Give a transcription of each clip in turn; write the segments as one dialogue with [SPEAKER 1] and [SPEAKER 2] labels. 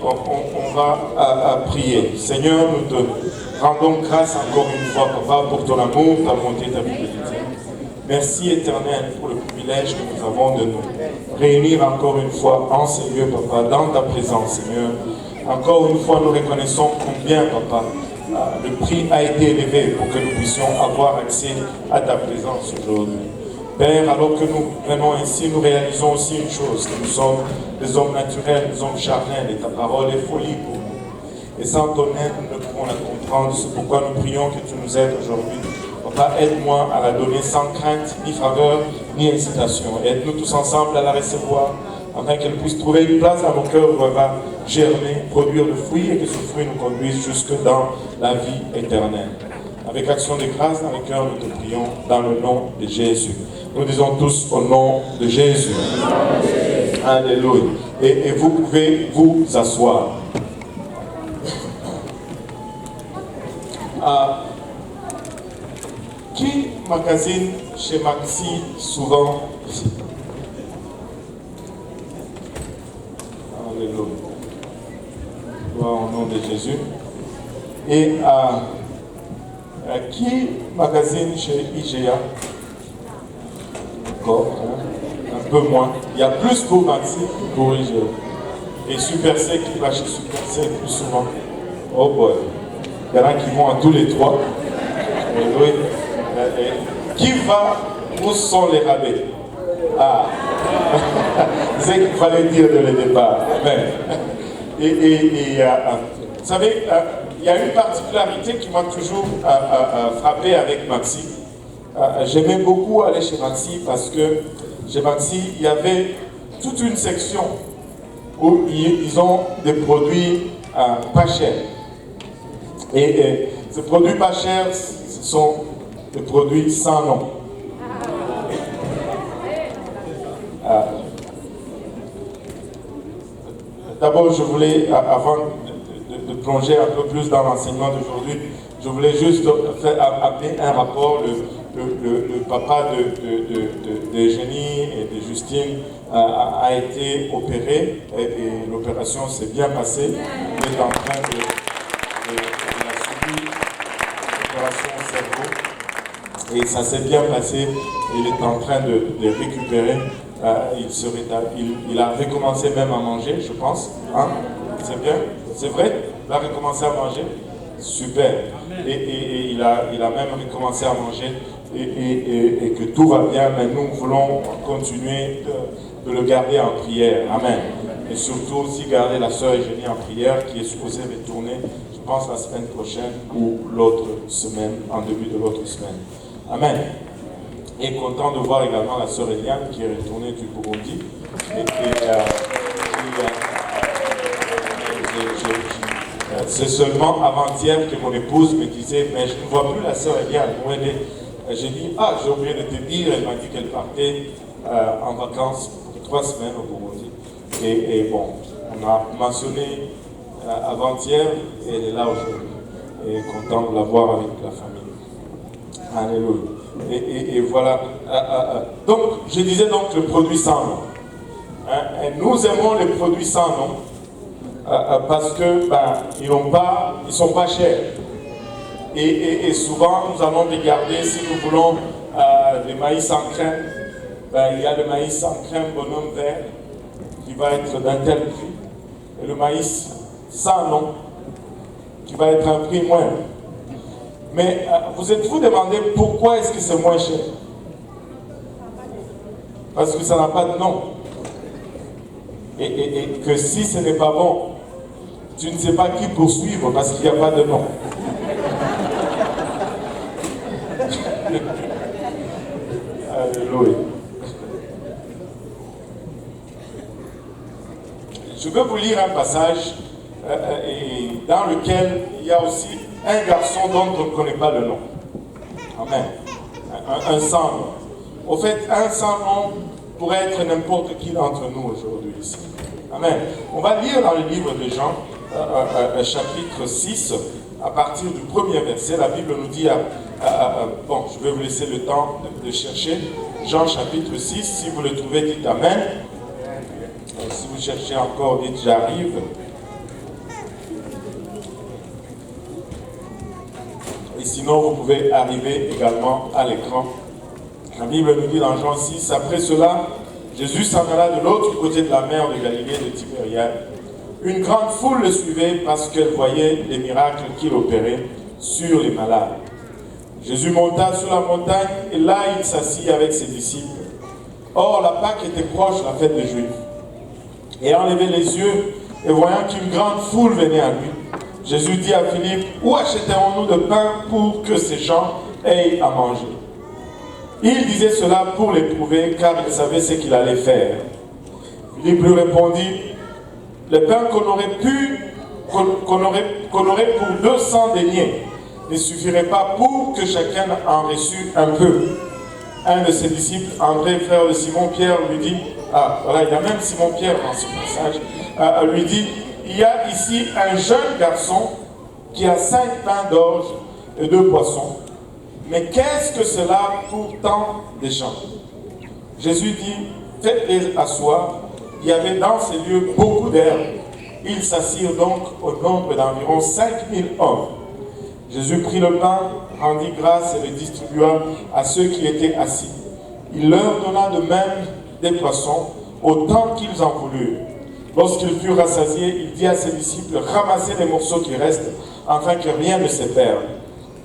[SPEAKER 1] On va prier. Seigneur, nous te rendons grâce encore une fois, Papa, pour ton amour, ta bonté, ta fidélité. Merci éternel pour le privilège que nous avons de nous réunir encore une fois en ce lieu, Papa, dans ta présence, Seigneur. Encore une fois, nous reconnaissons combien, Papa, le prix a été élevé pour que nous puissions avoir accès à ta présence aujourd'hui. Père, alors que nous venons ici, nous réalisons aussi une chose, que nous sommes des hommes naturels, des hommes charnels, et ta parole est folie pour nous. Et sans ton aide, nous ne pouvons la comprendre. C'est pourquoi nous prions que tu nous aides aujourd'hui. Papa, aide-moi à la donner sans crainte, ni faveur, ni hésitation. Aide-nous tous ensemble à la recevoir, afin qu'elle puisse trouver une place dans nos cœurs où elle va germer, produire le fruit, et que ce fruit nous conduise jusque dans la vie éternelle. Avec action de grâce dans les cœurs, nous te prions dans le nom de Jésus. Nous disons tous au nom de Jésus. Alléluia. Et vous pouvez vous asseoir. Qui magasine chez Maxi souvent ici? Alléluia. Gloire au nom de Jésus. Et qui magasine chez IGA? Un peu moins. Il y a plus pour Maxi que pour IGA. Et Super C qui va chez Super C plus souvent. Oh boy. Il y en a qui vont à tous les trois. Oui. Qui va? Où sont les rabais? Ah. C'est ce qu'il fallait dire dès le départ. Amen. Vous savez, il y a une particularité qui m'a toujours frappé avec Maxi. J'aimais beaucoup aller chez Maxi parce que chez Maxi, il y avait toute une section où ils ont des produits pas chers. Et ces produits pas chers, ce sont des produits sans nom. D'abord, je voulais, avant de plonger un peu plus dans l'enseignement d'aujourd'hui, je voulais juste amener un rapport. Le papa de Jenny et de Justine a été opéré et l'opération s'est bien passée. Il est en train de la subir l'opération au cerveau et ça s'est bien passé. Il est en train de récupérer. Il a recommencé même à manger, je pense. Hein? C'est bien? C'est vrai? Il a recommencé à manger? Super. Et il a même recommencé à manger. Et que tout va bien, mais nous voulons continuer de le garder en prière. Amen. Et surtout aussi garder la sœur Eugénie en prière qui est supposée retourner, je pense, la semaine prochaine ou l'autre semaine, en début de l'autre semaine. Amen. Et content de voir également la sœur Eliane qui est retournée du Burundi. C'est seulement avant-hier que mon épouse me disait, mais je ne vois plus la sœur Eliane. J'ai dit, j'ai oublié de te dire, elle m'a dit qu'elle partait en vacances pour 3 semaines au Burundi. Et bon, on a mentionné avant-hier et elle est là aujourd'hui. Et content de la voir avec la famille. Alléluia. Et voilà. Donc, je disais donc le produit sans nom. Nous aimons les produits sans nom parce que ils sont pas chers. Et souvent, nous allons regarder si nous voulons des maïs sans crème. Il y a le maïs sans crème bonhomme vert qui va être d'un tel prix. Et le maïs sans nom qui va être un prix moindre. Mais vous êtes-vous demandé pourquoi est-ce que c'est moins cher? Parce que ça n'a pas de nom. Et que si ce n'est pas bon, tu ne sais pas qui poursuivre parce qu'il n'y a pas de nom. Alléluia. Je vais vous lire un passage dans lequel il y a aussi un garçon dont on ne connaît pas le nom. Amen. Un sans nom. Au fait, un sans nom pourrait être n'importe qui d'entre nous aujourd'hui ici. Amen. On va lire dans le livre de Jean, chapitre 6, à partir du premier verset. La Bible nous dit, je vais vous laisser le temps de chercher. Jean chapitre 6, si vous le trouvez, dites Amen. Si vous cherchez encore, dites j'arrive. sinon, vous pouvez arriver également à l'écran. La Bible nous dit dans Jean 6, après cela, Jésus s'en alla de l'autre côté de la mer de Galilée de Tibériade. Une grande foule le suivait parce qu'elle voyait les miracles qu'il opérait sur les malades. Jésus monta sur la montagne et là il s'assit avec ses disciples. Or la Pâque était proche, la fête des Juifs. Et enlevé les yeux et voyant qu'une grande foule venait à lui, Jésus dit à Philippe, où achèterons-nous de pain pour que ces gens aient à manger? Il disait cela pour l'éprouver, car il savait ce qu'il allait faire. Philippe lui répondit, le pain qu'on aurait pour 200 deniers ne suffirait pas pour que chacun en reçût un peu. Un de ses disciples, André, frère de Simon-Pierre, lui dit, voilà, il y a même Simon-Pierre dans ce passage, lui dit, il y a ici un jeune garçon qui a 5 pains d'orge et 2 poissons. Mais qu'est-ce que cela pour tant de gens? Jésus dit, faites-les asseoir. Il y avait dans ces lieux beaucoup d'herbes. Ils s'assirent donc au nombre d'environ 5000 hommes. Jésus prit le pain, rendit grâce et le distribua à ceux qui étaient assis. Il leur donna de même des poissons, autant qu'ils en voulurent. Lorsqu'ils furent rassasiés, il dit à ses disciples, ramassez les morceaux qui restent, afin que rien ne se perde.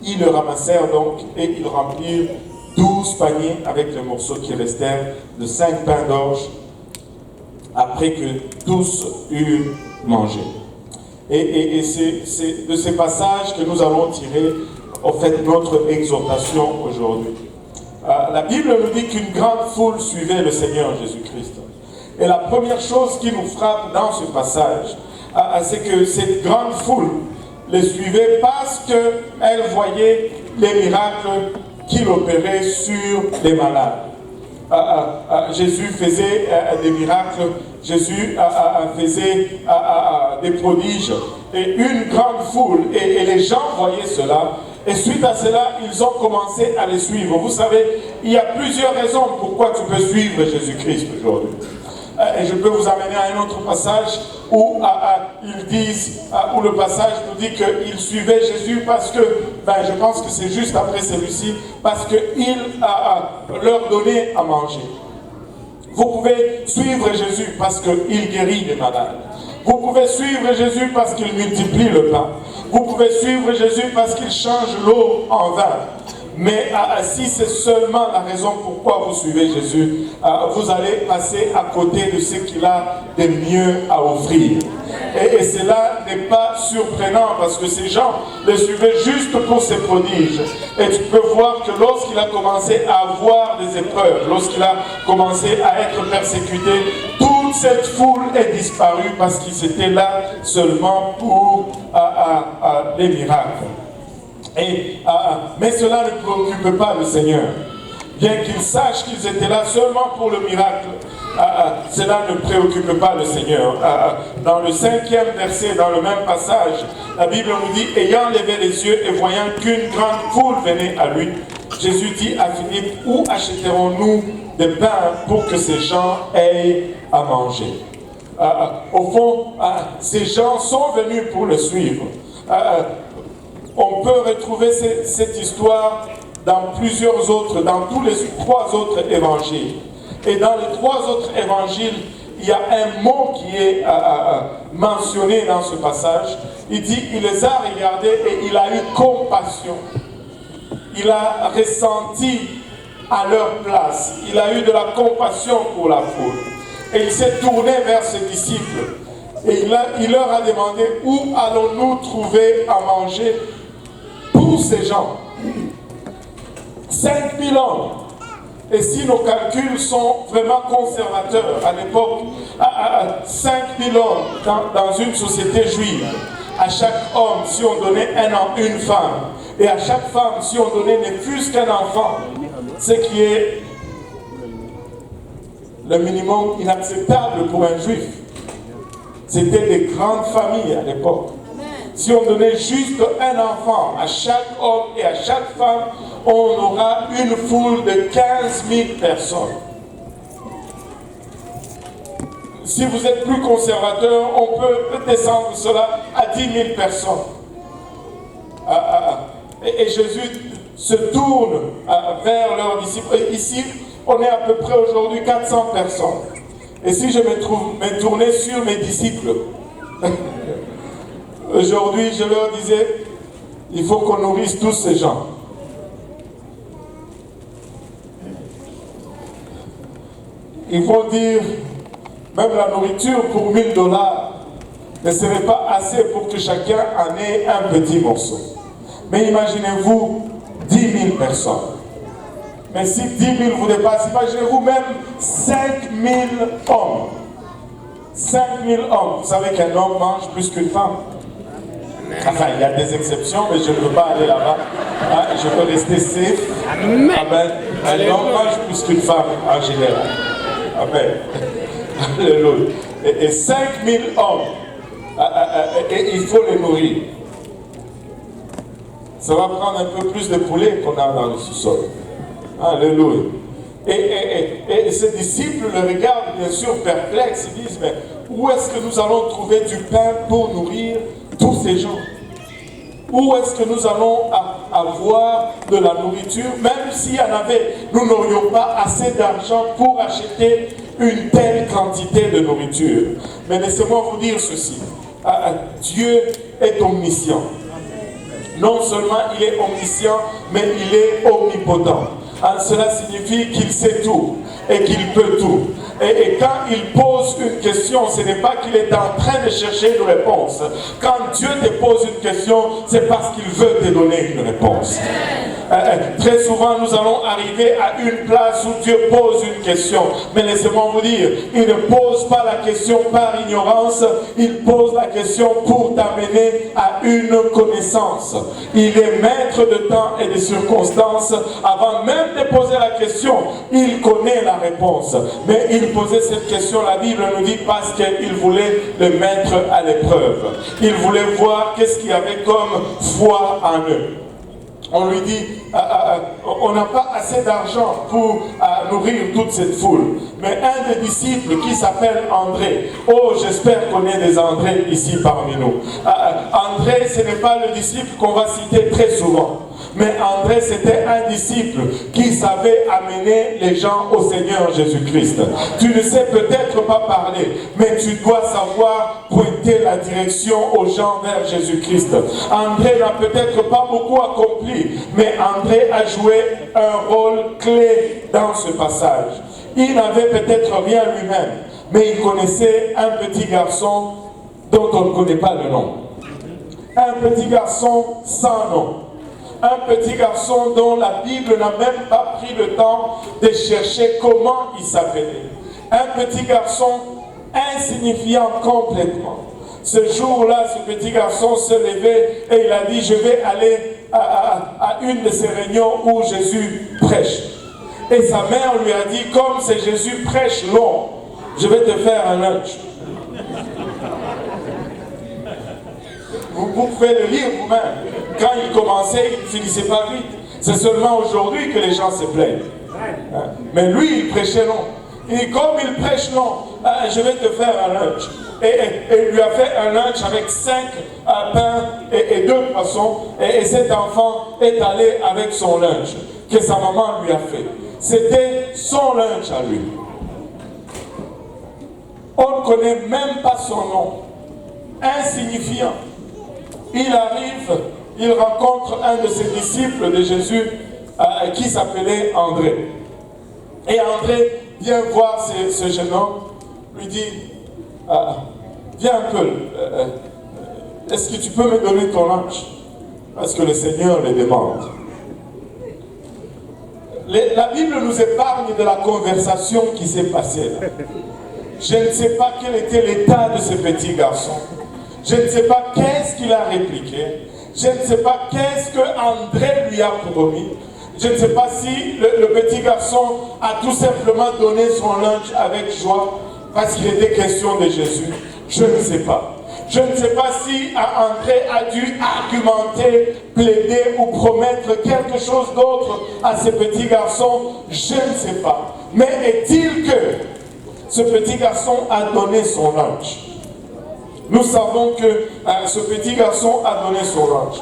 [SPEAKER 1] Ils le ramassèrent donc, et ils remplirent 12 paniers avec les morceaux qui restèrent de 5 pains d'orge, après que tous eurent mangé. Et c'est de ces passages que nous allons tirer, en fait, notre exhortation aujourd'hui. La Bible nous dit qu'une grande foule suivait le Seigneur Jésus-Christ. Et la première chose qui nous frappe dans ce passage, c'est que cette grande foule les suivait parce qu'elle voyait les miracles qu'il opérait sur les malades. Jésus faisait des miracles, Jésus faisait des prodiges, et une grande foule, et les gens voyaient cela, et suite à cela, ils ont commencé à les suivre. Vous savez, il y a plusieurs raisons pourquoi tu peux suivre Jésus-Christ aujourd'hui. Et je peux vous amener à un autre passage où ils disent, où le passage nous dit qu'ils suivaient Jésus parce que, je pense que c'est juste après celui-ci, parce qu'il leur donnait à manger. Vous pouvez suivre Jésus parce qu'il guérit les malades. Vous pouvez suivre Jésus parce qu'il multiplie le pain. Vous pouvez suivre Jésus parce qu'il change l'eau en vin. Mais si c'est seulement la raison pourquoi vous suivez Jésus, vous allez passer à côté de ce qu'il a de mieux à offrir. Et cela n'est pas surprenant parce que ces gens le suivaient juste pour ses prodiges. Et tu peux voir que lorsqu'il a commencé à avoir des épreuves, lorsqu'il a commencé à être persécuté, toute cette foule est disparue parce qu'ils étaient là seulement pour les miracles. Mais cela ne préoccupe pas le Seigneur. Bien qu'il sache qu'ils étaient là seulement pour le miracle, cela ne préoccupe pas le Seigneur. Dans le 5e verset, dans le même passage, la Bible nous dit, ayant levé les yeux et voyant qu'une grande foule venait à lui, Jésus dit à Philippe, où achèterons-nous des pains pour que ces gens aient à manger? Au fond, ces gens sont venus pour le suivre. On peut retrouver cette histoire dans plusieurs autres, dans tous les 3 autres évangiles. Et dans les 3 autres évangiles, il y a un mot qui est mentionné dans ce passage. Il dit, il les a regardés et il a eu compassion. Il a ressenti à leur place. Il a eu de la compassion pour la foule. Et il s'est tourné vers ses disciples. Et il leur a demandé, où allons-nous trouver à manger pour ces gens? 5000 hommes. Et si nos calculs sont vraiment conservateurs, à l'époque, 5000 hommes dans une société juive, à chaque homme, si on donnait une femme, et à chaque femme, si on donnait ne fût-ce qu'un enfant, ce qui est le minimum inacceptable pour un juif. C'était des grandes familles à l'époque. Si on donnait juste un enfant à chaque homme et à chaque femme, on aura une foule de 15 000 personnes. Si vous êtes plus conservateur, on peut descendre cela à 10 000 personnes. Et Jésus se tourne vers leurs disciples. Et ici, on est à peu près aujourd'hui 400 personnes. Et si je me tournais sur mes disciples, aujourd'hui, je leur disais, il faut qu'on nourrisse tous ces gens. Ils vont dire, même la nourriture pour $1000 ne serait pas assez pour que chacun en ait un petit morceau. Mais imaginez-vous 10 000 personnes. Mais si 10 000 vous dépassez, imaginez-vous même 5 000 hommes. 5 000 hommes. Vous savez qu'un homme mange plus qu'une femme. Enfin, il y a des exceptions, mais je ne veux pas aller là-bas. Ah, je veux rester safe. Amen. Un homme mange plus qu'une femme en général. Amen. Alléluia. Et 5 000 hommes. Et il faut les nourrir. Ça va prendre un peu plus de poulet qu'on a dans le sous-sol. Alléluia. Et ses disciples le regardent bien sûr perplexes. Ils disent, mais où est-ce que nous allons trouver du pain pour nourrir tous ces gens? Où est-ce que nous allons avoir de la nourriture? Même s'il y en avait, nous n'aurions pas assez d'argent pour acheter une telle quantité de nourriture. Mais laissez-moi vous dire ceci. Dieu est omniscient. Non seulement il est omniscient, mais il est omnipotent. Cela signifie qu'il sait tout et qu'il peut tout. Et quand il pose une question, ce n'est pas qu'il est en train de chercher une réponse. Quand Dieu te pose une question, c'est parce qu'il veut te donner une réponse. Très souvent, nous allons arriver à une place où Dieu pose une question. Mais laissez-moi vous dire, il ne pose pas la question par ignorance, il pose la question pour t'amener à une connaissance. Il est maître de temps et de circonstances. Avant même de poser la question, il connaît la réponse. Mais il posait cette question, la Bible nous dit, parce qu'il voulait le mettre à l'épreuve. Il voulait voir qu'est-ce qu'il y avait comme foi en eux. On lui dit, on n'a pas assez d'argent pour nourrir toute cette foule. Mais un des disciples qui s'appelle André, oh j'espère qu'on ait des André ici parmi nous. André, ce n'est pas le disciple qu'on va citer très souvent. Mais André, c'était un disciple qui savait amener les gens au Seigneur Jésus-Christ. Tu ne sais peut-être pas parler, mais tu dois savoir pointer la direction aux gens vers Jésus-Christ. André n'a peut-être pas beaucoup accompli, mais André a joué un rôle clé dans ce passage. Il n'avait peut-être rien lui-même, mais il connaissait un petit garçon dont on ne connaît pas le nom. Un petit garçon sans nom. Un petit garçon dont la Bible n'a même pas pris le temps de chercher comment il s'appelait. Un petit garçon insignifiant complètement. Ce jour-là, ce petit garçon se levait et il a dit, je vais aller à une de ces réunions où Jésus prêche. Et sa mère lui a dit, comme c'est Jésus prêche long, je vais te faire un lunch. Vous pouvez le lire vous-même. Quand il commençait, il ne finissait pas vite. C'est seulement aujourd'hui que les gens se plaignent. Mais lui, il prêchait long. Et comme il prêche long, je vais te faire un lunch. Et il lui a fait un lunch avec 5 pains et 2 poissons. Et cet enfant est allé avec son lunch que sa maman lui a fait. C'était son lunch à lui. On ne connaît même pas son nom. Insignifiant. Il arrive, il rencontre un de ses disciples de Jésus qui s'appelait André. Et André vient voir ce jeune homme, lui dit, viens un peu, est-ce que tu peux me donner ton lunch? Parce que le Seigneur le demande. La Bible nous épargne de la conversation qui s'est passée là. Je ne sais pas quel était l'état de ce petit garçon. Je ne sais pas qu'est-ce qu'il a répliqué. Je ne sais pas qu'est-ce que André lui a promis. Je ne sais pas si le petit garçon a tout simplement donné son lunch avec joie parce qu'il était question de Jésus. Je ne sais pas. Je ne sais pas si André a dû argumenter, plaider ou promettre quelque chose d'autre à ce petit garçon. Je ne sais pas. Mais est-il que ce petit garçon a donné son lunch? Nous savons que ce petit garçon a donné son lunch.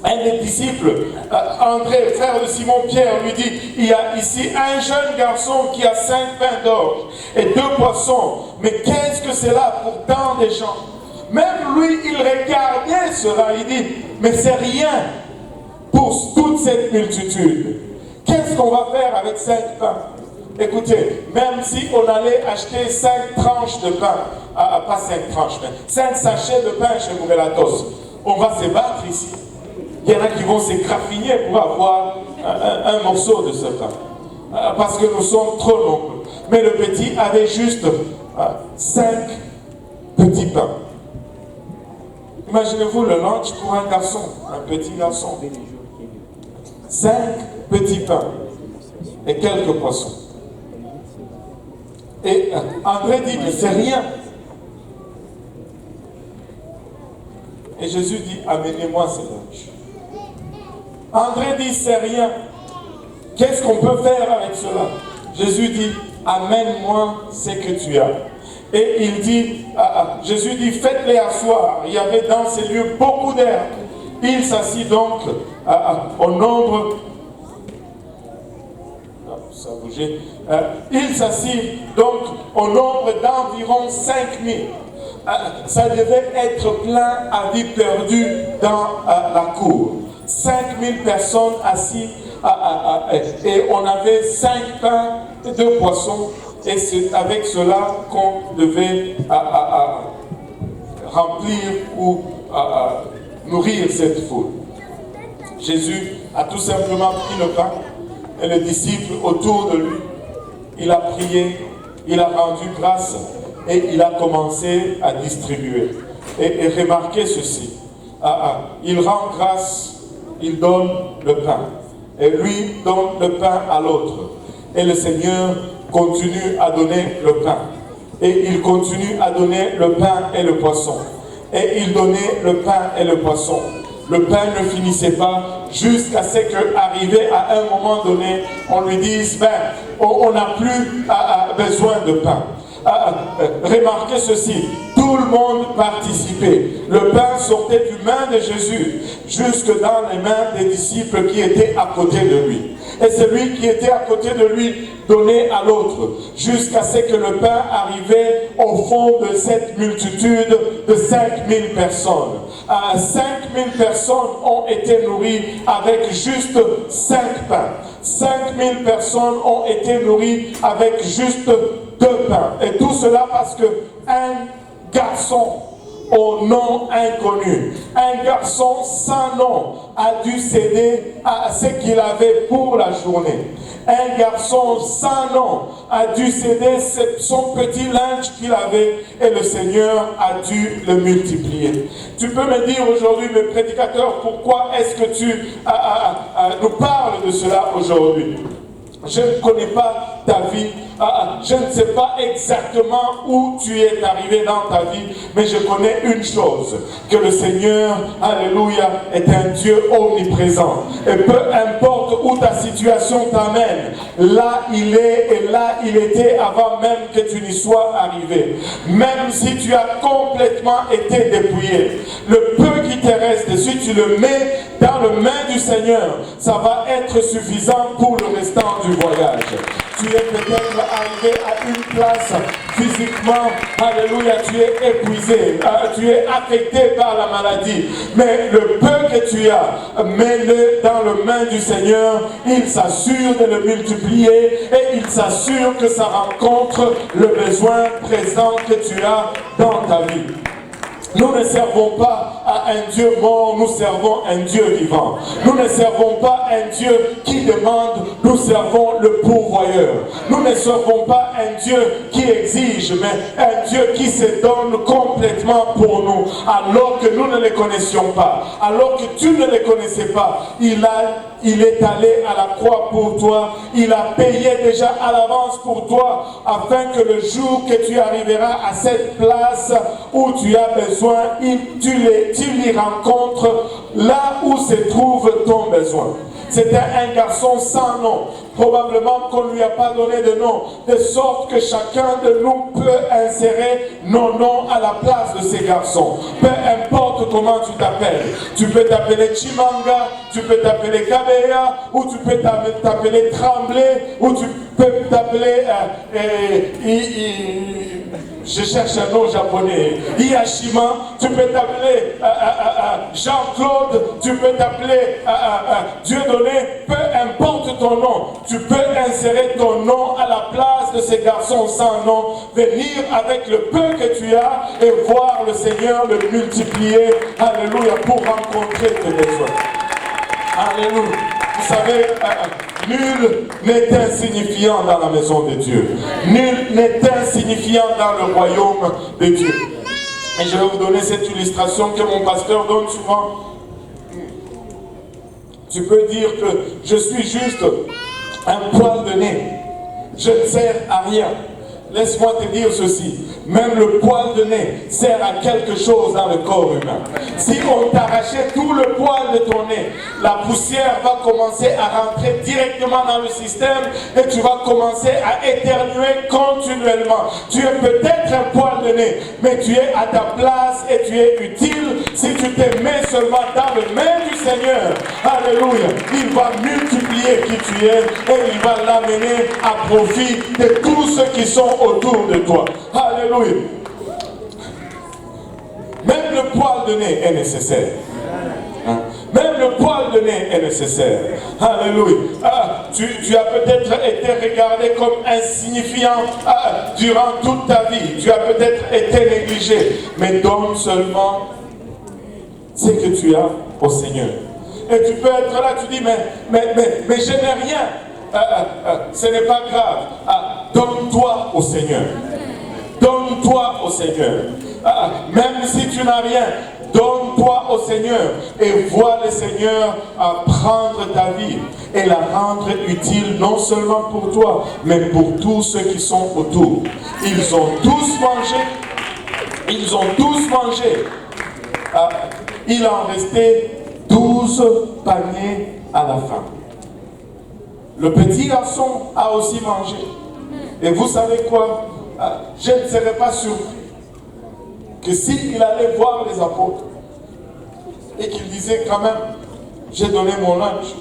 [SPEAKER 1] Un des disciples, André, frère de Simon-Pierre, lui dit, il y a ici un jeune garçon qui a 5 pains d'orge et 2 poissons. Mais qu'est-ce que c'est là pour tant de gens? Même lui, il regardait cela, il dit, mais c'est rien pour toute cette multitude. Qu'est-ce qu'on va faire avec 5 pains? Écoutez, même si on allait acheter 5 tranches de pain, pas 5 tranches, mais 5 sachets de pain chez Mourelatos, on va se battre ici. Il y en a qui vont s'égraffiner pour avoir un morceau de ce pain. Parce que nous sommes trop nombreux. Mais le petit avait juste 5 petits pains. Imaginez-vous le lunch pour un garçon, un petit garçon. 5 petits pains et quelques poissons. Et André dit que c'est rien. Et Jésus dit, amenez-moi ce lunch. André dit, c'est rien. Qu'est-ce qu'on peut faire avec cela? Jésus dit, amène-moi ce que tu as. Et il dit, Jésus dit, faites-les asseoir. Il y avait dans ces lieux beaucoup d'herbe. Il s'assit donc au nombre... Ça a bougé. Il s'assit donc au nombre d'environ 5000. Ça devait être plein à vie perdue dans la cour. 5000 personnes assises et on avait 5 pains et 2 poissons et c'est avec cela qu'on devait remplir ou nourrir cette foule. Jésus a tout simplement pris le pain et les disciples autour de lui, il a prié, il a rendu grâce et il a commencé à distribuer. Et remarquez ceci, il rend grâce, il donne le pain. Et lui donne le pain à l'autre. Et le Seigneur continue à donner le pain. Et il continue à donner le pain et le poisson. Et il donnait le pain et le poisson. Le pain ne finissait pas jusqu'à ce qu'arrivé à un moment donné, on lui dise, on n'a plus besoin de pain. Remarquez ceci, tout le monde participait. Le pain sortait du main de Jésus jusque dans les mains des disciples qui étaient à côté de lui. Et celui qui était à côté de lui donnait à l'autre jusqu'à ce que le pain arrivait au fond de cette multitude de 5000 personnes. 5000 personnes ont été nourries avec juste 5 pains. 5000 personnes ont été nourries avec juste 2 pains. Et tout cela parce que un garçon au nom inconnu, un garçon sans nom a dû céder à ce qu'il avait pour la journée. Un garçon sans nom a dû céder son petit linge qu'il avait et le Seigneur a dû le multiplier. Tu peux me dire aujourd'hui, mes prédicateurs, pourquoi est-ce que tu nous parles de cela aujourd'hui? Je ne connais pas ta vie, je ne sais pas exactement où tu es arrivé dans ta vie, mais je connais une chose, que le Seigneur, alléluia, est un Dieu omniprésent. Et peu importe où ta situation t'amène, là il est et là il était avant même que tu n'y sois arrivé. Même si tu as complètement été dépouillé, le peu qui te reste, si tu le mets dans les mains du Seigneur, ça va être suffisant pour le restant du voyage. Tu es peut-être arrivé à une place physiquement, alléluia, tu es épuisé, tu es affecté par la maladie. Mais le peu que tu as, mets-le dans les mains du Seigneur, il s'assure de le multiplier et il s'assure que ça rencontre le besoin présent que tu as dans ta vie. Nous ne servons pas à un Dieu mort, nous servons un Dieu vivant. Nous ne servons pas un Dieu qui demande, nous servons le pourvoyeur. Nous ne servons pas un Dieu qui exige, mais un Dieu qui se donne complètement pour nous, alors que nous ne les connaissions pas. Alors que tu ne les connaissais pas, il est allé à la croix pour toi, il a payé déjà à l'avance pour toi, afin que le jour que tu arriveras à cette place où tu as besoin, tu l'y rencontres là où se trouve ton besoin. C'était un garçon sans nom. Probablement qu'on ne lui a pas donné de nom, de sorte que chacun de nous peut insérer nos noms à la place de ces garçons. Peu importe comment tu t'appelles. Tu peux t'appeler Chimanga, tu peux t'appeler Kabeya, ou tu peux t'appeler Tremblay, ou tu peux t'appeler... je cherche un nom japonais. Iyashima, tu peux t'appeler Jean-Claude, tu peux t'appeler Dieudonné, peu importe ton nom, tu peux insérer ton nom à la place de ces garçons sans nom, venir avec le peu que tu as et voir le Seigneur le multiplier, alléluia, pour rencontrer tes besoins. Alléluia. Vous savez, nul n'est insignifiant dans la maison de Dieu. Nul n'est insignifiant dans le royaume de Dieu. Et je vais vous donner cette illustration que mon pasteur donne souvent. Tu peux dire que je suis juste un poil de nez. Je ne sers à rien. Laisse-moi te dire ceci. Même le poil de nez sert à quelque chose dans le corps humain. Si on t'arrachait tout le poil de ton nez, la poussière va commencer à rentrer directement dans le système et tu vas commencer à éternuer continuellement. Tu es peut-être un poil de nez, mais tu es à ta place et tu es utile si tu te mets seulement dans le main du Seigneur. Alléluia. Il va multiplier qui tu es et il va l'amener à profit de tous ceux qui sont autour de toi. Alléluia. Même le poil de nez est nécessaire. Hein? Même le poil de nez est nécessaire. Alléluia. Tu as peut-être été regardé comme insignifiant durant toute ta vie. Tu as peut-être été négligé. Mais donne seulement ce que tu as au Seigneur. Et tu peux être là, tu dis, mais je n'ai rien. Ce n'est pas grave. Donne-toi au Seigneur. Donne-toi au Seigneur. Même si tu n'as rien, donne-toi au Seigneur et vois le Seigneur prendre ta vie et la rendre utile non seulement pour toi, mais pour tous ceux qui sont autour. Ils ont tous mangé. Ils ont tous mangé. Il en restait 12 paniers à la fin. Le petit garçon a aussi mangé. Et vous savez quoi? Je ne serais pas surpris que s'il allait voir les apôtres et qu'il disait quand même, j'ai donné mon lunch,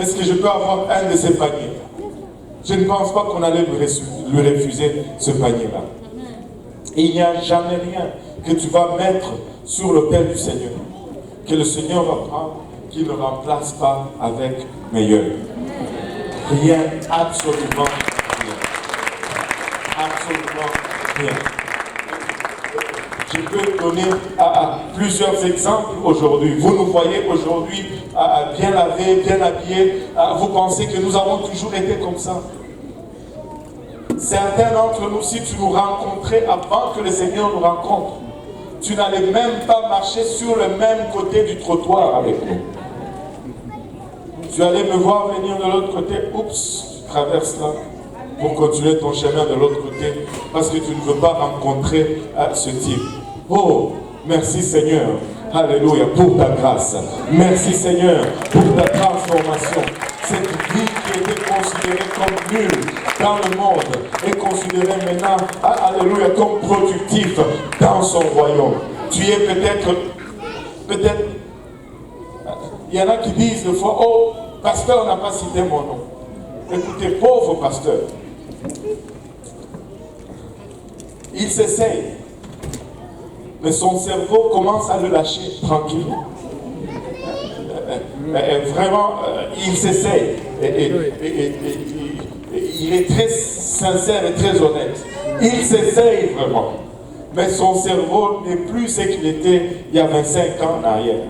[SPEAKER 1] est-ce que je peux avoir un de ces paniers? Je ne pense pas qu'on allait lui refuser ce panier-là. Et il n'y a jamais rien que tu vas mettre sur l'autel du Seigneur, que le Seigneur va prendre, qu'il ne remplace pas avec meilleur. Rien, absolument rien. Absolument rien. Je peux donner plusieurs exemples aujourd'hui. Vous nous voyez aujourd'hui bien lavés, bien habillés. Vous pensez que nous avons toujours été comme ça? Certains d'entre nous, si tu nous rencontrais avant que le Seigneur nous rencontre, tu n'allais même pas marcher sur le même côté du trottoir avec nous. Tu allais me voir venir de l'autre côté. Oups, tu traverses là pour continuer ton chemin de l'autre côté parce que tu ne veux pas rencontrer ce type. Oh, merci Seigneur. Alléluia, pour ta grâce. Merci Seigneur pour ta transformation. Cette vie qui était considérée comme nulle dans le monde est considérée maintenant, alléluia, comme productif dans son royaume. Tu es peut-être, il y en a qui disent des fois, oh, pasteur n'a pas cité mon nom. Écoutez, pauvre pasteur, il s'essaye, mais son cerveau commence à le lâcher tranquillement. Vraiment, il s'essaye. Il est très sincère et très honnête. Il s'essaye vraiment. Mais son cerveau n'est plus ce qu'il était il y a 25 ans en arrière.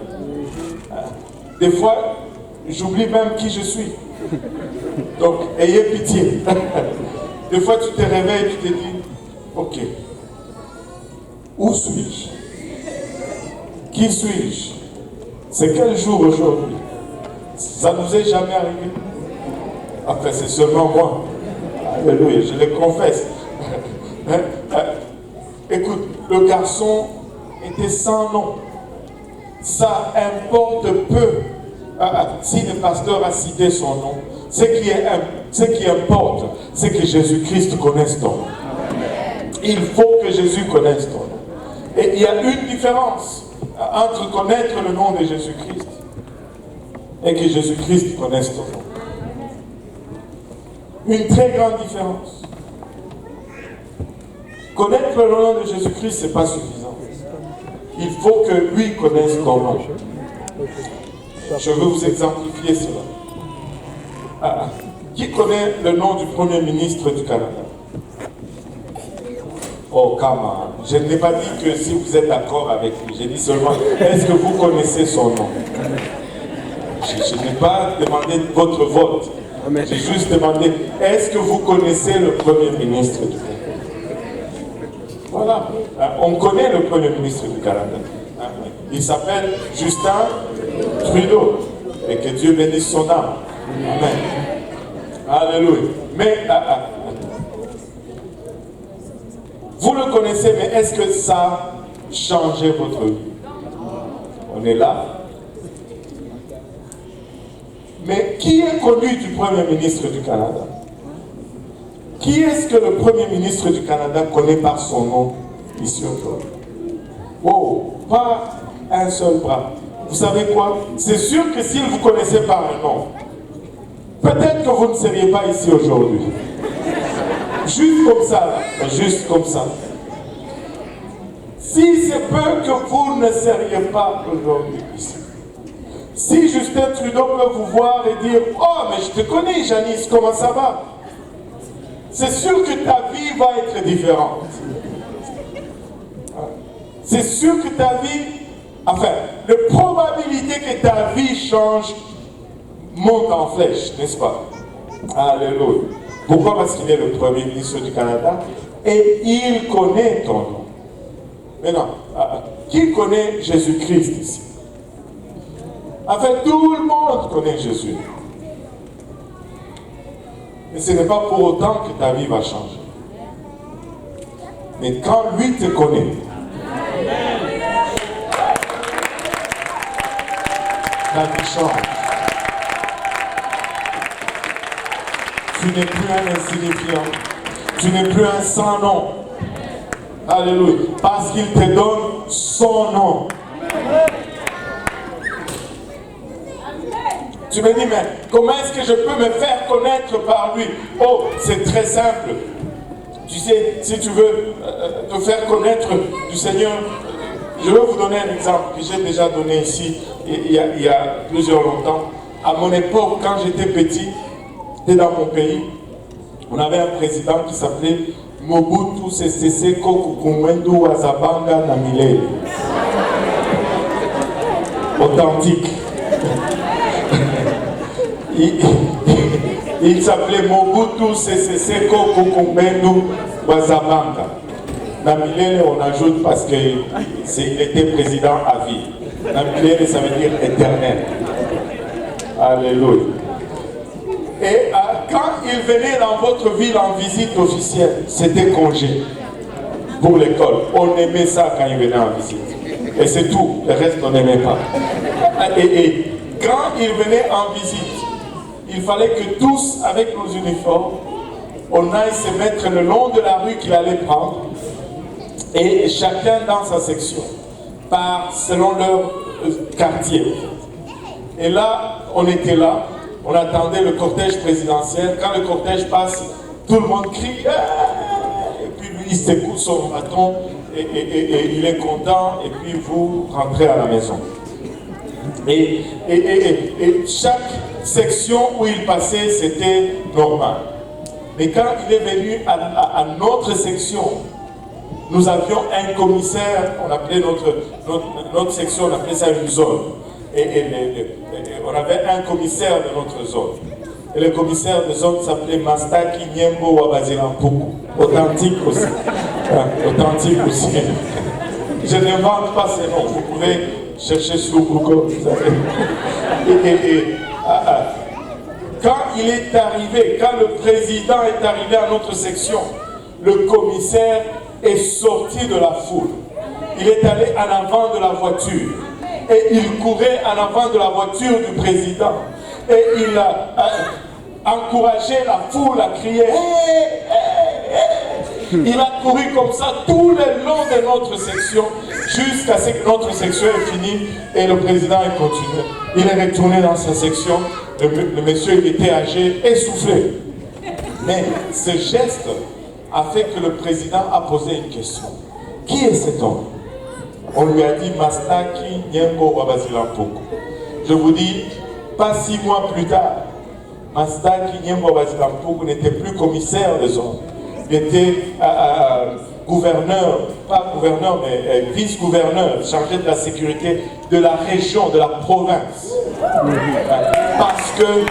[SPEAKER 1] Des fois, j'oublie même qui je suis. Donc, ayez pitié. Des fois, tu te réveilles et tu te dis, ok, où suis-je? Qui suis-je? C'est quel jour aujourd'hui? Ça ne nous est jamais arrivé. Enfin, c'est seulement moi. Alléluia, je le confesse. Écoute, le garçon était sans nom. Ça importe peu si le pasteur a cité son nom. Ce qui importe, c'est que Jésus-Christ connaisse ton nom. Il faut que Jésus connaisse ton nom. Et il y a une différence entre connaître le nom de Jésus-Christ et que Jésus-Christ connaisse ton nom. Une très grande différence. Connaître le nom de Jésus-Christ, ce n'est pas suffisant. Il faut que lui connaisse ton nom. Je veux vous exemplifier cela. Qui connaît le nom du Premier ministre du Canada? Oh, come on. Je n'ai pas dit que si vous êtes d'accord avec lui. J'ai dit seulement, est-ce que vous connaissez son nom? Je n'ai pas demandé votre vote. J'ai juste demandé, est-ce que vous connaissez le Premier ministre du Canada? Voilà. On connaît le Premier ministre du Canada. Il s'appelle Justin Trudeau. Et que Dieu bénisse son âme. Amen. Alléluia. Mais, vous le connaissez, mais est-ce que ça a changé votre vie? On est là. Mais qui est connu du Premier ministre du Canada? Qui est-ce que le Premier ministre du Canada connaît par son nom ici aujourd'hui? Oh, pas un seul bras. Vous savez quoi? C'est sûr que s'il vous connaissait par le nom, peut-être que vous ne seriez pas ici aujourd'hui. Juste comme ça, là. Juste comme ça. Si c'est peu que vous ne seriez pas aujourd'hui ici. Si Justin Trudeau peut vous voir et dire « Oh, mais je te connais, Janice, comment ça va ?» C'est sûr que ta vie va être différente. C'est sûr que ta vie, enfin, la probabilité que ta vie change monte en flèche, n'est-ce pas? Alléluia. Pourquoi? Parce qu'il est le Premier ministre du Canada et il connaît ton nom. Maintenant, qui connaît Jésus-Christ ici? Enfin, tout le monde connaît Jésus. Mais ce n'est pas pour autant que ta vie va changer. Mais quand lui te connaît, ta vie change. Tu n'es plus un insignifiant. Tu n'es plus un sans nom. Alléluia. Parce qu'il te donne son nom. Tu me dis, mais comment est-ce que je peux me faire connaître par lui? Oh, c'est très simple. Tu sais, si tu veux te faire connaître du Seigneur, je vais vous donner un exemple que j'ai déjà donné ici, il y a plusieurs longtemps. À mon époque, quand j'étais petit, j'étais dans mon pays, on avait un président qui s'appelait Mobutu Sese Seko Kukumendu Wazabanga Namilele. Authentique. Il s'appelait Mobutu Sese Seko Kukumendu Wazabanga. Namilele, on ajoute parce qu'il était président à vie. Namilele, ça veut dire éternel. Alléluia. Et quand il venait dans votre ville en visite officielle, c'était congé pour l'école. On aimait ça quand il venait en visite. Et c'est tout. Le reste, on n'aimait pas. Et quand il venait en visite, il fallait que tous, avec nos uniformes, on aille se mettre le long de la rue qu'il allait prendre. Et chacun dans sa section, selon leur quartier. Et là, on était là. On attendait le cortège présidentiel. Quand le cortège passe, tout le monde crie. Et puis lui, il secoue son bâton et il est content. Et puis vous rentrez à la maison. Et chaque section où il passait, c'était normal. Mais quand il est venu à notre section, nous avions un commissaire, on appelait notre section, on appelait ça une zone. Et on avait un commissaire de notre zone. Et le commissaire de zone s'appelait Mastaki Nyembo Wabazilampuku. Authentique aussi. Authentique aussi. Je n'invente pas ces noms. Vous pouvez chercher sur Google. Vous savez. Quand il est arrivé, quand le président est arrivé à notre section, le commissaire est sorti de la foule. Il est allé en avant de la voiture. Et il courait en avant de la voiture du président. Et il a encouragé la foule à crier hey, hey, hey. Il a couru comme ça tout le long de notre section, jusqu'à ce que notre section est finie et le président est continué. Il est retourné dans sa section, le monsieur il était âgé, essoufflé. Mais ce geste a fait que le président a posé une question. Qui est cet homme? On lui a dit Mastaki Nyembo Wabazilampoko. Je vous dis, pas 6 mois plus tard, Mastaki Nyembo Wabazilampoko n'était plus commissaire des hommes. Il était gouverneur, pas gouverneur, mais vice-gouverneur, chargé de la sécurité de la région, de la province. Parce que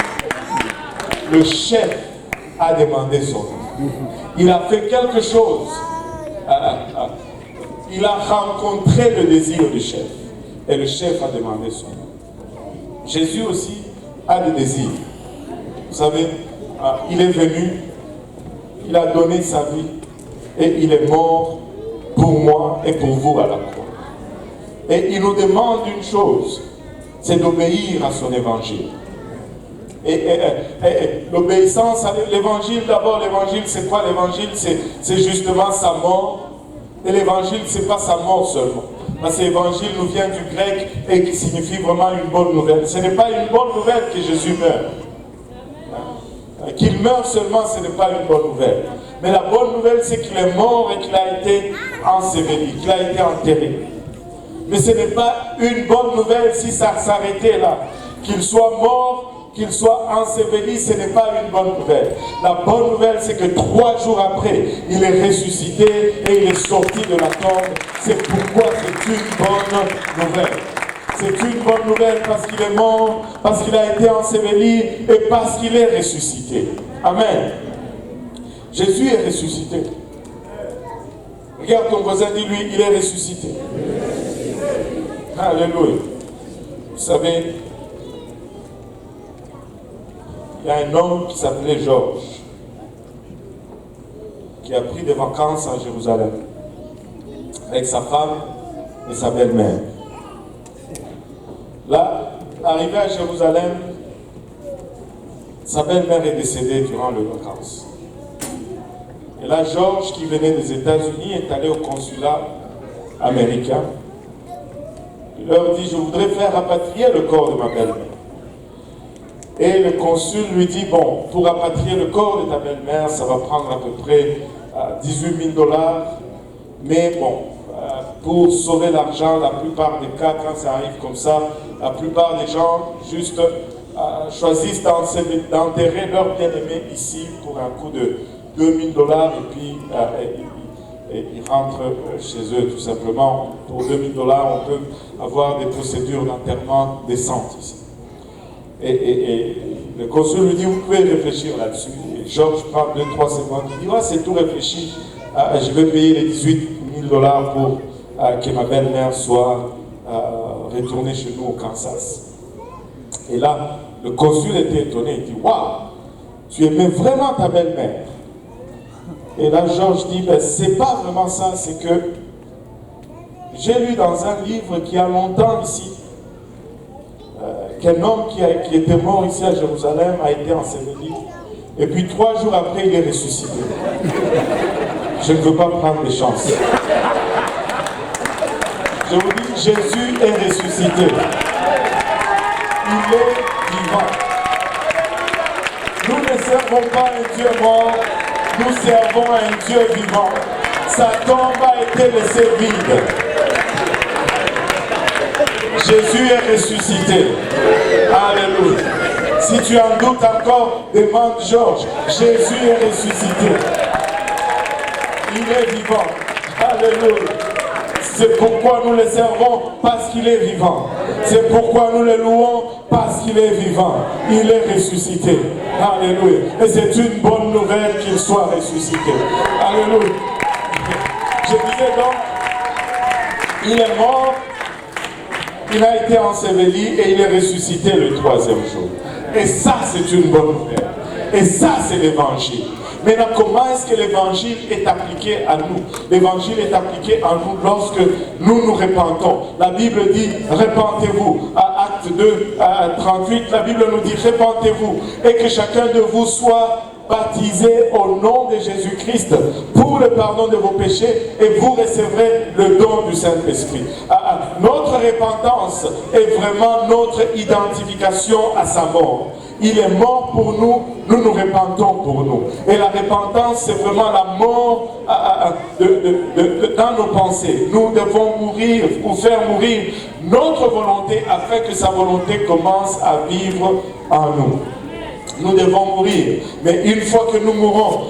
[SPEAKER 1] le chef a demandé son nom. Il a fait quelque chose. Il a rencontré le désir du chef. Et le chef a demandé son nom. Jésus aussi a des désirs. Vous savez, il est venu, il a donné sa vie et il est mort pour moi et pour vous à la croix. Et il nous demande une chose, c'est d'obéir à son évangile. Et l'obéissance à l'évangile, d'abord l'évangile c'est quoi? L'évangile c'est justement sa mort. Et l'évangile c'est pas sa mort seulement. Parce que l'évangile nous vient du grec et qui signifie vraiment une bonne nouvelle. Ce n'est pas une bonne nouvelle que Jésus meurt. Qu'il meurt seulement, ce n'est pas une bonne nouvelle. Mais la bonne nouvelle, c'est qu'il est mort et qu'il a été enseveli, qu'il a été enterré. Mais ce n'est pas une bonne nouvelle si ça s'arrêtait là. Qu'il soit mort, qu'il soit enseveli, ce n'est pas une bonne nouvelle. La bonne nouvelle, c'est que 3 jours après, il est ressuscité et il est sorti de la tombe. C'est pourquoi c'est une bonne nouvelle. C'est une bonne nouvelle parce qu'il est mort, parce qu'il a été enseveli et parce qu'il est ressuscité. Amen. Jésus est ressuscité. Regarde ton voisin, dis-lui, il est ressuscité. Alléluia. Vous savez, il y a un homme qui s'appelait Georges, qui a pris des vacances à Jérusalem, avec sa femme et sa belle-mère. Là, arrivé à Jérusalem, sa belle-mère est décédée durant les vacances. Et là, Georges, qui venait des États-Unis, est allé au consulat américain. Il leur dit, je voudrais faire rapatrier le corps de ma belle-mère. Et le consul lui dit, bon, pour rapatrier le corps de ta belle-mère, ça va prendre à peu près 18 000 $. Mais bon, pour sauver l'argent, la plupart des cas, quand ça arrive comme ça, la plupart des gens juste choisissent d'enterrer leur bien-aimé ici pour un coût de 2 000 $ et puis ils rentrent chez eux tout simplement. Pour 2 000 $, on peut avoir des procédures d'enterrement décentes ici. Et le consul lui dit, vous pouvez réfléchir là-dessus. Et Georges prend 2-3 secondes, il dit, ouais, c'est tout réfléchi, je vais payer les 18 000 $ pour que ma belle-mère soit retournée chez nous au Kansas. Et là, le consul était étonné, il dit, waouh, tu aimais vraiment ta belle-mère. Et là, Georges dit, ben, c'est pas vraiment ça, c'est que j'ai lu dans un livre qui a longtemps ici, qu'un homme qui était mort ici à Jérusalem a été enseveli. Et puis 3 jours après, il est ressuscité. Je ne veux pas prendre des chances. Je vous dis, Jésus est ressuscité. Il est vivant. Nous ne servons pas un Dieu mort, nous servons un Dieu vivant. Sa tombe a été laissée vide. Jésus est ressuscité. Alléluia. Si tu en doutes encore, demande Georges. Jésus est ressuscité. Il est vivant. Alléluia. C'est pourquoi nous le servons, parce qu'il est vivant. C'est pourquoi nous le louons, parce qu'il est vivant. Il est ressuscité. Alléluia. Et c'est une bonne nouvelle qu'il soit ressuscité. Alléluia. Je disais donc, il est mort, il a été enseveli et il est ressuscité le 3e jour. Et ça, c'est une bonne nouvelle. Et ça, c'est l'évangile. Maintenant, comment est-ce que l'évangile est appliqué à nous? L'évangile est appliqué à nous lorsque nous nous repentons. La Bible dit, repentez-vous. À Acte 2, à 38, la Bible nous dit, repentez-vous. Et que chacun de vous soit baptisés au nom de Jésus-Christ pour le pardon de vos péchés et vous recevrez le don du Saint-Esprit. Notre repentance est vraiment notre identification à sa mort. Il est mort pour nous, nous nous repentons pour nous. Et la repentance, c'est vraiment la mort dans nos pensées. Nous devons mourir ou faire mourir notre volonté afin que sa volonté commence à vivre en nous. Nous devons mourir. Mais une fois que nous mourrons,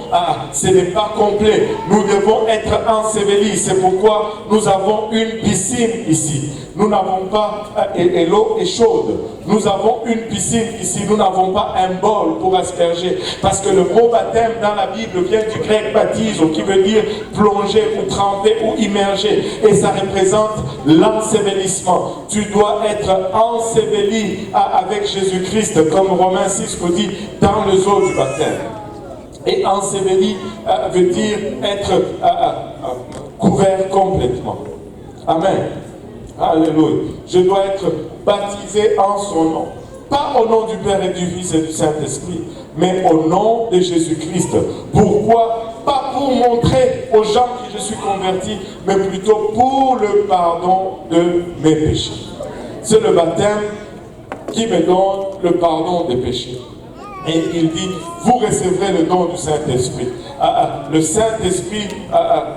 [SPEAKER 1] ce n'est pas complet. Nous devons être ensevelis. C'est pourquoi nous avons une piscine ici. Nous n'avons pas, et l'eau est chaude. Nous avons une piscine ici. Nous n'avons pas un bol pour asperger. Parce que le mot baptême dans la Bible vient du grec baptizo, qui veut dire plonger ou tremper ou immerger. Et ça représente l'ensevelissement. Tu dois être enseveli avec Jésus-Christ, comme Romains 6 nous dit, dans les eaux du baptême. Et enseveli veut dire être couvert complètement. Amen. Alléluia. Je dois être baptisé en son nom. Pas au nom du Père et du Fils et du Saint-Esprit, mais au nom de Jésus-Christ. Pourquoi? Pas pour montrer aux gens que je suis converti, mais plutôt pour le pardon de mes péchés. C'est le baptême qui me donne le pardon des péchés. Et il dit, vous recevrez le don du Saint-Esprit. Le Saint-Esprit,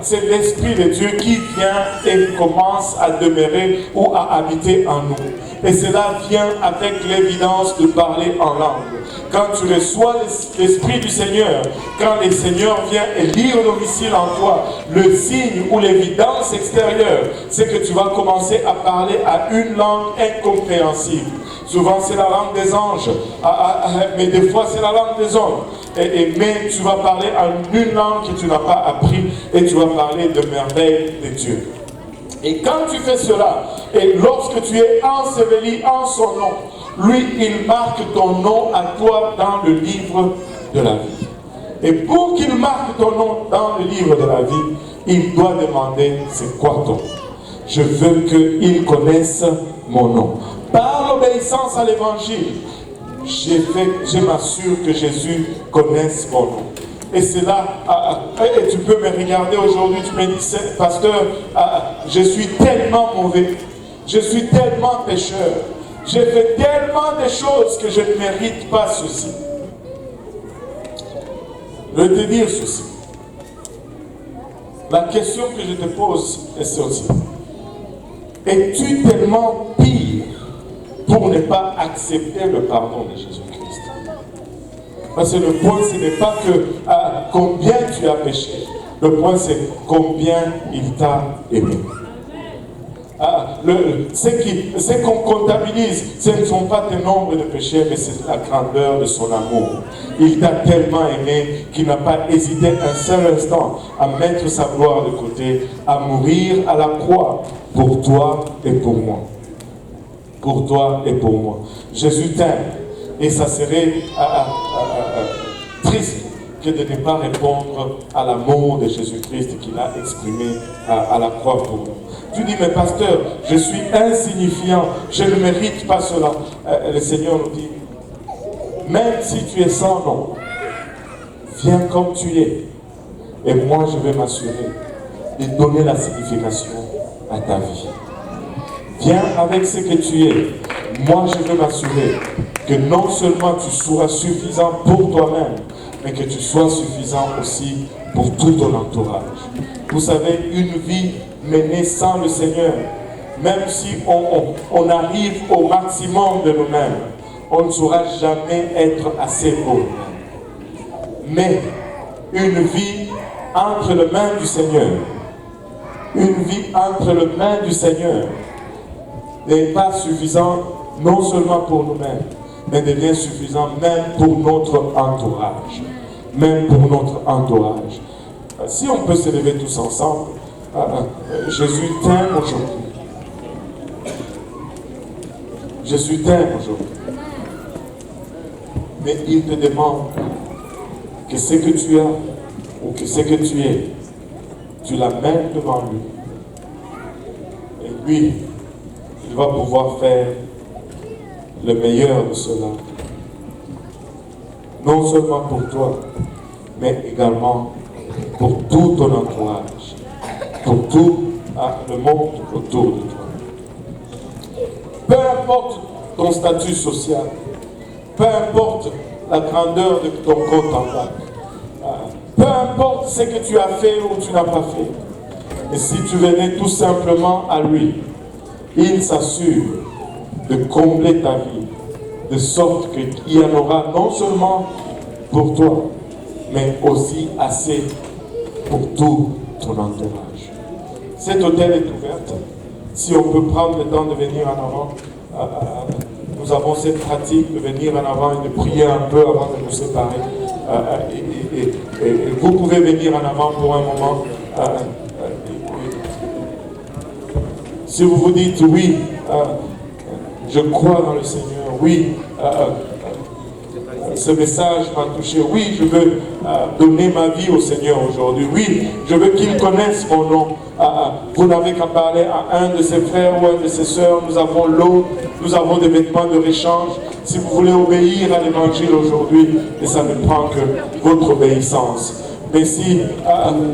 [SPEAKER 1] c'est l'Esprit de Dieu qui vient et commence à demeurer ou à habiter en nous. Et cela vient avec l'évidence de parler en langue. Quand tu reçois l'Esprit du Seigneur, quand le Seigneur vient et lit au domicile en toi, le signe ou l'évidence extérieure, c'est que tu vas commencer à parler à une langue incompréhensible. Souvent c'est la langue des anges, mais des fois c'est la langue des hommes. Mais tu vas parler en une langue que tu n'as pas appris et tu vas parler de merveilles de Dieu. Et quand tu fais cela, et lorsque tu es enseveli en son nom, lui, il marque ton nom à toi dans le livre de la vie. Et pour qu'il marque ton nom dans le livre de la vie, il doit demander, c'est quoi ton nom? Je veux qu'il connaisse mon nom. Par l'obéissance à l'évangile, je m'assure que Jésus connaisse mon nom. Et c'est là, et tu peux me regarder aujourd'hui, tu me dis, pasteur, je suis tellement mauvais, je suis tellement pécheur, j'ai fait tellement de choses que je ne mérite pas ceci. Je vais te dire ceci. La question que je te pose est celle-ci. Es-tu tellement pire pour ne pas accepter le pardon de Jésus-Christ? Parce que le point, ce n'est pas que combien tu as péché. Le point, c'est combien il t'a aimé. Ce qu'on comptabilise, ce ne sont pas tes nombres de péchés, mais c'est la grandeur de son amour. Il t'a tellement aimé qu'il n'a pas hésité un seul instant à mettre sa gloire de côté, à mourir à la croix pour toi et pour moi. Pour toi et pour moi. Jésus t'aime. Et ça serait triste que de ne pas répondre à l'amour de Jésus-Christ qu'il a exprimé à la croix pour nous. Tu dis, mais pasteur, je suis insignifiant, je ne mérite pas cela. Le Seigneur nous dit, même si tu es sans nom, viens comme tu es. Et moi, je vais m'assurer de donner la signification à ta vie. Viens avec ce que tu es. Moi, je vais m'assurer que non seulement tu sois suffisant pour toi-même, mais que tu sois suffisant aussi pour tout ton entourage. Vous savez, une vie menée sans le Seigneur, même si on arrive au maximum de nous-mêmes, on ne saura jamais être assez beau. Mais une vie entre les mains du Seigneur, une vie entre les mains du Seigneur n'est pas suffisante non seulement pour nous-mêmes, mais devient suffisant même pour notre entourage. Même pour notre entourage. Si on peut se lever tous ensemble, Jésus t'aime aujourd'hui. Jésus t'aime aujourd'hui. Mais il te demande que ce que tu as ou que ce que tu es, tu l'amènes devant lui. Et lui, il va pouvoir faire le meilleur de cela. non seulement pour toi, mais également pour tout ton entourage, pour tout le monde autour de toi. Peu importe ton statut social, peu importe la grandeur de ton compte en banque, peu importe ce que tu as fait ou tu n'as pas fait, et si tu venais tout simplement à lui, il s'assure de combler ta vie, de sorte qu'il y en aura non seulement pour toi, mais aussi assez pour tout ton entourage. Cet hôtel est ouvert. Si on peut prendre le temps de venir en avant, nous avons cette pratique de venir en avant et de prier un peu avant de nous séparer. Et vous pouvez venir en avant pour un moment. Si vous vous dites oui, je crois dans le Seigneur, oui, ce message m'a touché, oui, je veux donner ma vie au Seigneur aujourd'hui, oui, je veux qu'il connaisse mon nom. Vous n'avez qu'à parler à un de ses frères ou un de ses sœurs, nous avons l'eau, nous avons des vêtements de réchange. Si vous voulez obéir à l'évangile aujourd'hui, et ça ne prend que votre obéissance. Mais si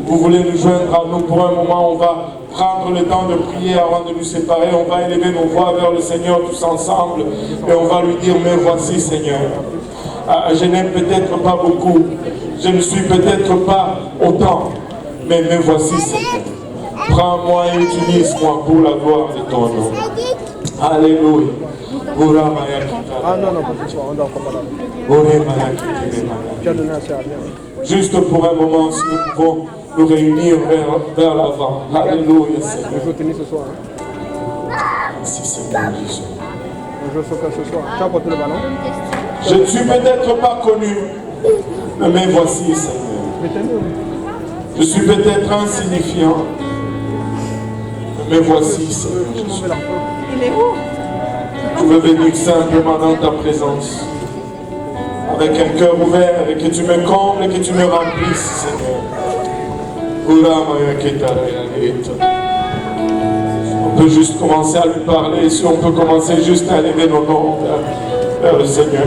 [SPEAKER 1] vous voulez nous joindre à nous pour un moment, on va prendre le temps de prier avant de nous séparer. On va élever nos voix vers le Seigneur tous ensemble et on va lui dire, mais voici Seigneur. Je n'aime peut-être pas beaucoup, je ne suis peut-être pas autant, mais me voici Seigneur. Prends-moi et utilise-moi pour la gloire de ton nom. Alléluia.
[SPEAKER 2] Ah non, on doit
[SPEAKER 1] juste pour un moment, si nous pouvons nous réunir vers l'avant. Alléluia, Seigneur.
[SPEAKER 2] Je veux tenir ce soir.
[SPEAKER 1] Merci, Seigneur Jésus.
[SPEAKER 2] Je veux soccer ce soir. Tu as porté le ballon?
[SPEAKER 1] Je ne suis peut-être pas connu, mais voici, Seigneur. Je suis peut-être insignifiant, mais voici, Seigneur Jésus.
[SPEAKER 3] Il est où?
[SPEAKER 1] Je veux venir simplement dans ta présence, avec un cœur ouvert, et que tu me combles et que tu me remplisses, Seigneur. On peut juste commencer à lui parler, si on peut commencer juste à élever nos noms vers le Seigneur.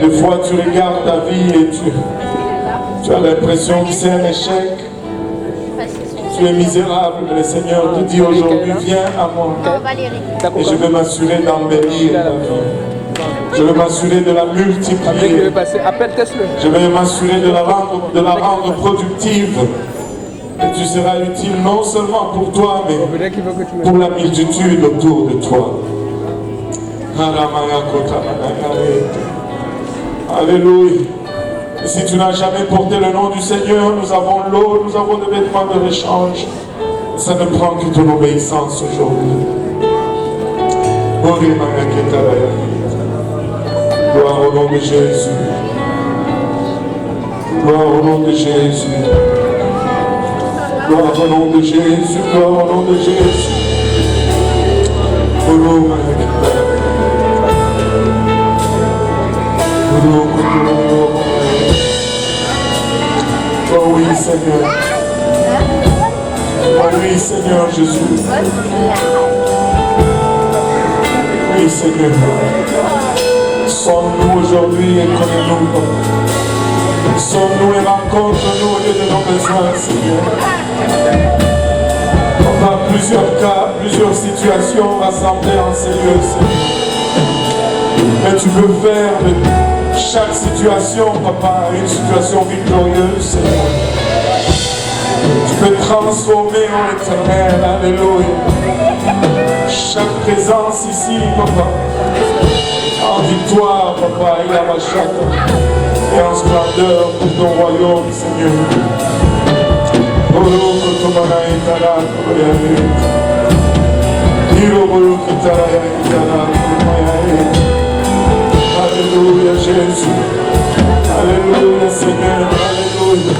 [SPEAKER 1] Des fois, tu regardes ta vie et tu as l'impression que c'est un échec. Tu es misérable, mais le Seigneur te dit aujourd'hui, viens à moi. Et je vais m'assurer d'embellir ta vie. Je vais m'assurer de la multiplier. Je vais m'assurer de la rendre productive. Et tu seras utile non seulement pour toi, mais pour la multitude autour de toi. Alléluia. Et si tu n'as jamais porté le nom du Seigneur, nous avons l'eau, nous avons des vêtements de réchange. Ça ne prend que ton obéissance aujourd'hui. Gloire au nom de Jésus. Gloire au nom de Jésus. Gloire au nom de Jésus. Gloire au nom de Jésus. Oh oui, Seigneur. Oh oui, Seigneur Jésus. Oui, Seigneur. Sonne-nous aujourd'hui et connais-nous. Sonne-nous et rencontre-nous au lieu de nos besoins, Seigneur. On a plusieurs cas, plusieurs situations rassemblées en ces lieux, Seigneur. Mais tu peux faire de chaque situation, Papa, une situation victorieuse, Seigneur. Tu peux transformer en éternel, alléluia. Chaque présence ici, Papa, en victoire, Papa, il a ma chatte, et en splendeur pour ton royaume, Seigneur. Alléluia, Jésus. Alléluia, Seigneur. Alléluia.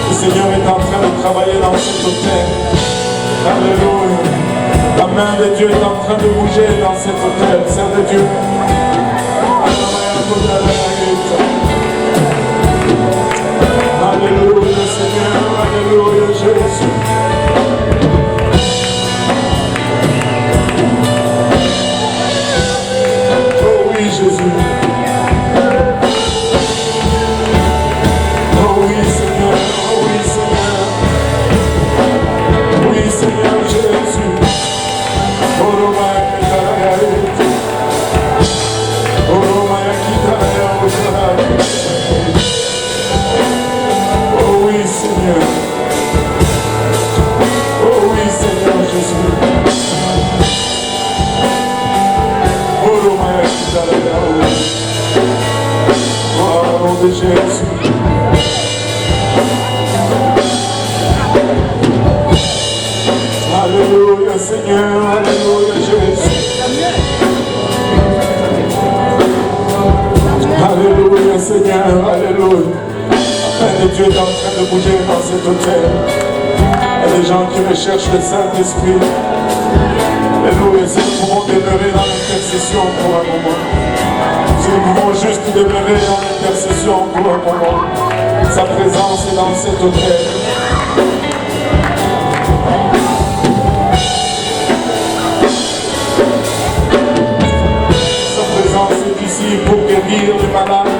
[SPEAKER 1] Le Seigneur est en train de travailler dans cet hôtel. Alléluia. La main de Dieu est en train de bouger dans cet hôtel. Seigneur de Dieu. Alléluia, Seigneur. Alléluia, Jésus. Oh oui, Jésus. de Jésus. Alléluia Seigneur, alléluia Jésus. Alléluia Seigneur, alléluia. Père de Dieu est en train de bouger dans cet hôtel. Il y a des gens qui recherchent le Saint-Esprit. Alléluia, si nous pouvons demeurer dans l'intercession pour un moment. Si nous pouvons juste demeurer dans l'intercession pour un moment. Sa présence est dans cet hôtel. Sa présence est ici pour guérir les malades,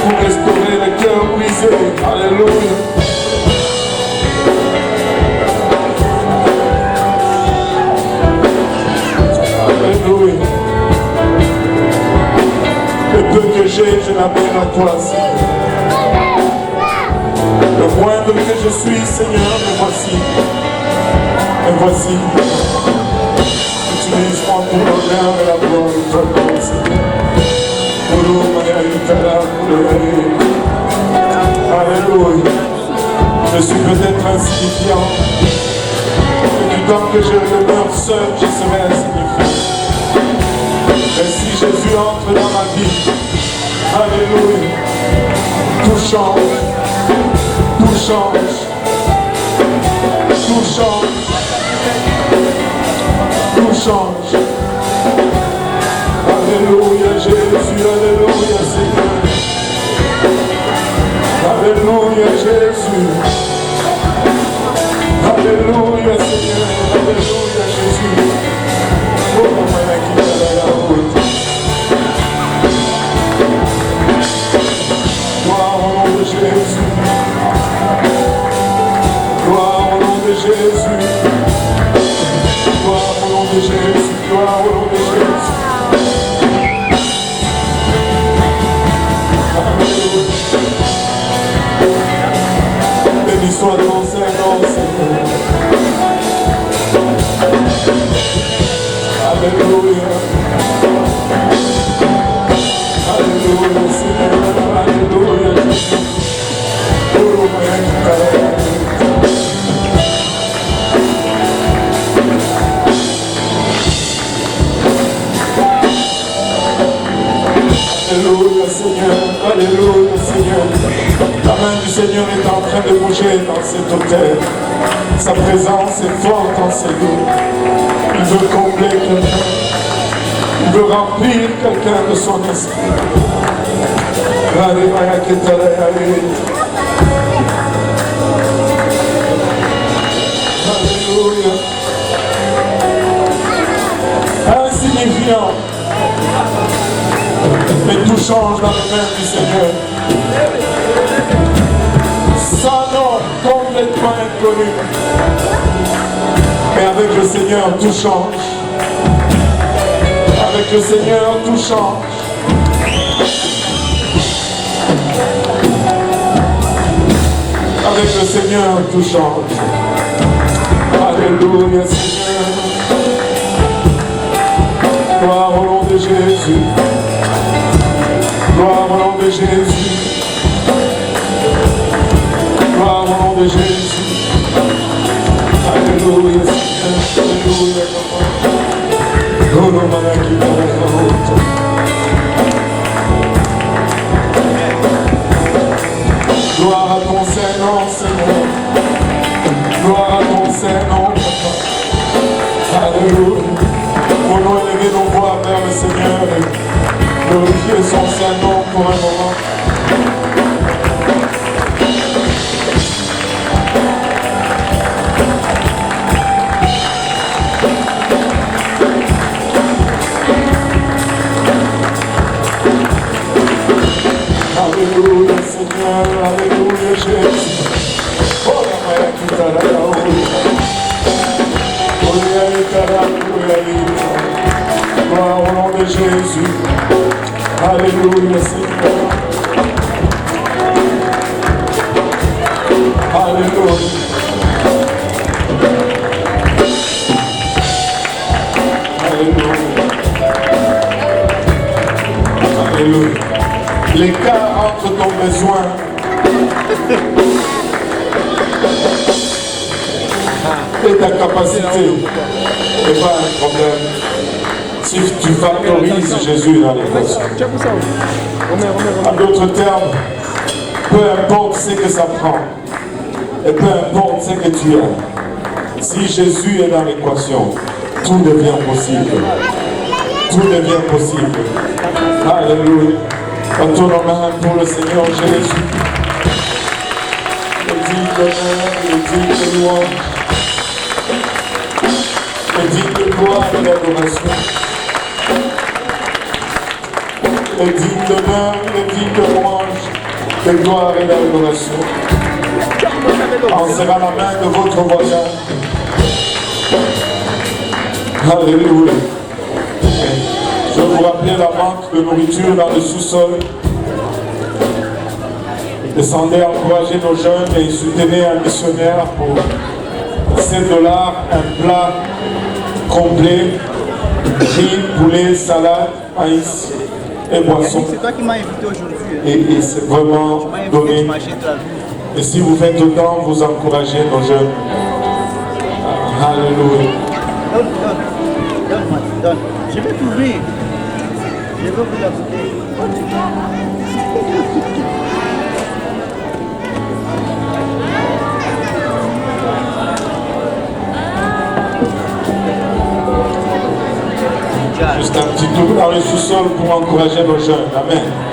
[SPEAKER 1] pour restaurer les cœurs brisés. Alléluia. Alléluia. Le peu que j'ai, je l'amène à toi, Seigneur. Le moindre que je suis, Seigneur, me voici. Me voici. Utilise-moi pour l'honneur et la gloire de ton nom, Seigneur. Alléluia. Je suis peut-être insignifiant. Et du temps que je demeure seul, je serai insignifiant. Mais si Jésus entre dans ma vie, alléluia, tout change, tout change, tout change, tout change. Alléluia Jésus, alléluia Seigneur. Alléluia Jésus. Alléluia Seigneur, alléluia Jésus. Oh, maman, qui t'a la route. Gloire au nom de Jésus. Gloire au nom de Jésus. Gloire au nom de Jésus. Gloire au nom de Jésus. Béni soit ton Saint-Nom, Seigneur. Alléluia. Alléluia, Seigneur. Alléluia, Jésus. Oh, alléluia, Seigneur. Alléluia, Seigneur. La main du Seigneur est en train de bouger dans cet hôtel. Sa présence est forte en ces lieux. Il veut combler quelqu'un. Il veut remplir quelqu'un de son esprit. Alléluia. Insignifiant. Mais tout change dans les mains du Seigneur. Sans nom, complètement inconnu. Mais avec le Seigneur, tout change. Avec le Seigneur, tout change. Avec le Seigneur, tout change. Alléluia, Seigneur. Gloire au nom de Jésus. Gloire au nom de Jésus. Gloire au nom de Jésus. Alléluia, Seigneur. Alléluia. Gloire à ton Saint-Nom, Seigneur. Gloire à ton Saint-Nom, Papa. Alléluia. Voulons élever nos voix vers le Seigneur et glorifier son Saint-Nom pour un moment. Alléluia Seigneur, alléluia Jésus. Oh la mère qui t'a la gloire au nom de Jésus. Alléluia Seigneur. Alléluia. Alléluia. Alléluia. l'écart entre ton besoin et ta capacité n'est pas un problème. Si tu factorises Jésus dans l'équation. En d'autres termes, peu importe ce que ça prend, et peu importe ce que tu as, si Jésus est dans l'équation, tout devient possible. Tout devient possible. Alléluia. Quand on main pour le Seigneur Jésus, le digne d'honneur, le digne de louange, le digne de gloire et d'adoration, le digne d'honneur, le digne de louange, de gloire et d'adoration. En serrant la main de votre voisin. Alléluia. Je vous rappeler la manque de nourriture dans le sous-sol. Descendez encourager nos jeunes et soutenez un missionnaire pour $7, un plat complet, riz, poulet, salade, maïs et boisson.
[SPEAKER 3] C'est toi qui m'as invité aujourd'hui.
[SPEAKER 1] Et c'est vraiment donné. Et si vous faites autant, vous encouragez nos jeunes. Alléluia.
[SPEAKER 3] Donne. Je vais t'ouvrir. Je vais vous ajouter.
[SPEAKER 1] Juste un petit tour dans le sous-sol pour encourager nos jeunes. Amen.